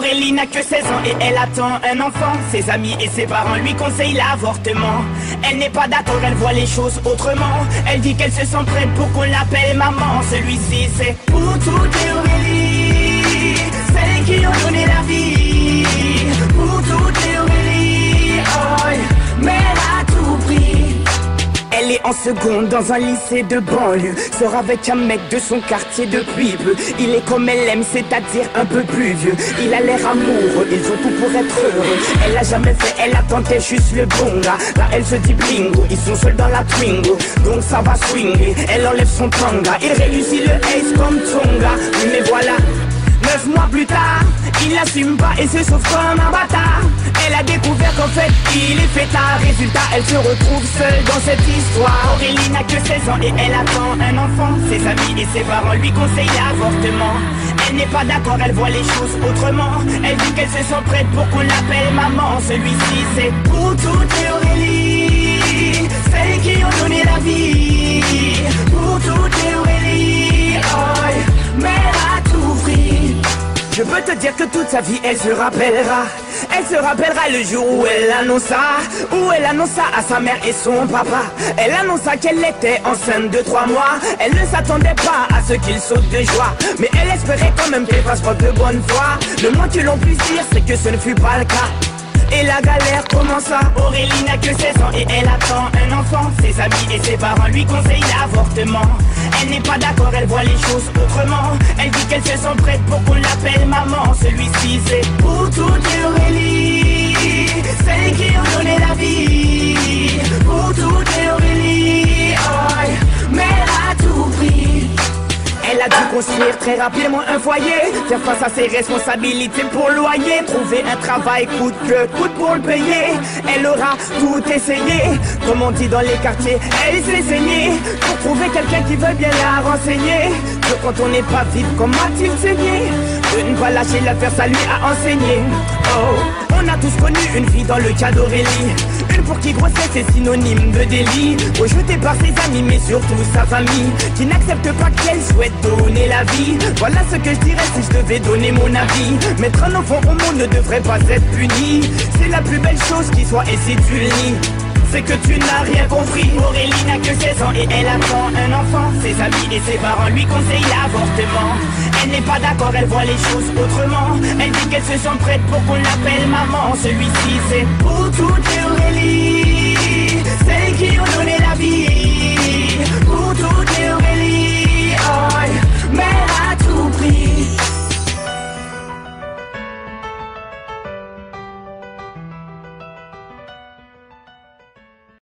Aurélie n'a que 16 ans et elle attend un enfant. Ses amis et ses parents lui conseillent l'avortement. Elle n'est pas d'accord, elle voit les choses autrement. Elle dit qu'elle se sent prête pour qu'on l'appelle maman. Celui-ci c'est pour toutes les Aurélie, celles qui ont donné la vie. Pour toutes les Aurélie, oh, mais elle a tout pris. Elle est en seconde dans un lycée de banlieue. Sort avec un mec de son quartier depuis peu. Il est comme elle aime, c'est-à-dire un peu plus vieux. Il a l'air amoureux, ils ont tout pour être heureux. Elle a jamais fait, elle attendait juste le bon gars. Là elle se dit bingo, ils sont seuls dans la Twingo. Donc ça va swinger, elle enlève son tanga. Il réussit le ace comme Tonga. Oui mais voilà, 9 mois plus tard, il l'assume pas et se sauve comme un bâtard. Elle a découvert qu'en fait il est fêtard. Résultat, elle se retrouve seule dans cette histoire. Aurélie n'a que 16 ans et elle attend un enfant. Ses amis et ses parents lui conseillent l'avortement. Elle n'est pas d'accord, elle voit les choses autrement. Elle dit qu'elle se sent prête pour qu'on l'appelle maman. Celui-ci c'est pour toutes les Aurélie, celles qui ont donné la vie. Pour toutes les Aurélie, oh, mais elle a tout pris. Je peux te dire que toute sa vie elle se rappellera. Elle se rappellera le jour où elle annonça à sa mère et son papa. Elle annonça qu'elle était enceinte de 3 mois. Elle ne s'attendait pas à ce qu'il saute de joie, mais elle espérait quand même qu'elle fasse preuve de bonne foi. Le moins que l'on puisse dire c'est que ce ne fut pas le cas. Et la galère commença. Aurélie n'a que 16 ans et elle attend un enfant. Ses amis et ses parents lui conseillent l'avortement. Elle n'est pas d'accord, elle voit les choses autrement. Elle dit qu'elle se sent prête pour qu'on l'appelle maman. Celui-ci c'est pour toutes les Aurélie, celles qui ont donné la vie. Pour toutes les Aurélie, oh, mais elle a tout pris. Elle a dû construire très rapidement un foyer, faire face à ses responsabilités pour le loyer, trouver un travail coûte que coûte pour le payer. Elle aura tout essayé, comme on dit dans les quartiers, elle s'est saignée pour trouver quelqu'un qui veut bien la renseigner. Que quand on n'est pas vite, comme a-t-il saigné? De ne pas lâcher l'affaire, ça lui a enseigné. Oh, on a tous connu une fille dans le cas d'Aurélie, une pour qui grossesse est synonyme de délit, rejetée par ses amis mais surtout sa famille, qui n'accepte pas qu'elle souhaite donner la vie. Voilà ce que je dirais si je devais donner mon avis. Mettre un enfant au monde ne devrait pas être puni. C'est la plus belle chose qui soit, et si tu le nies, c'est que tu n'as rien compris. Aurélie n'a que 16 ans et elle attend un enfant. Ses amis et ses parents lui conseillent l'avortement. Elle n'est pas d'accord, elle voit les choses autrement. Elle dit qu'elle se sent prête pour qu'on l'appelle maman. Celui-ci c'est pour toutes les Aurélie,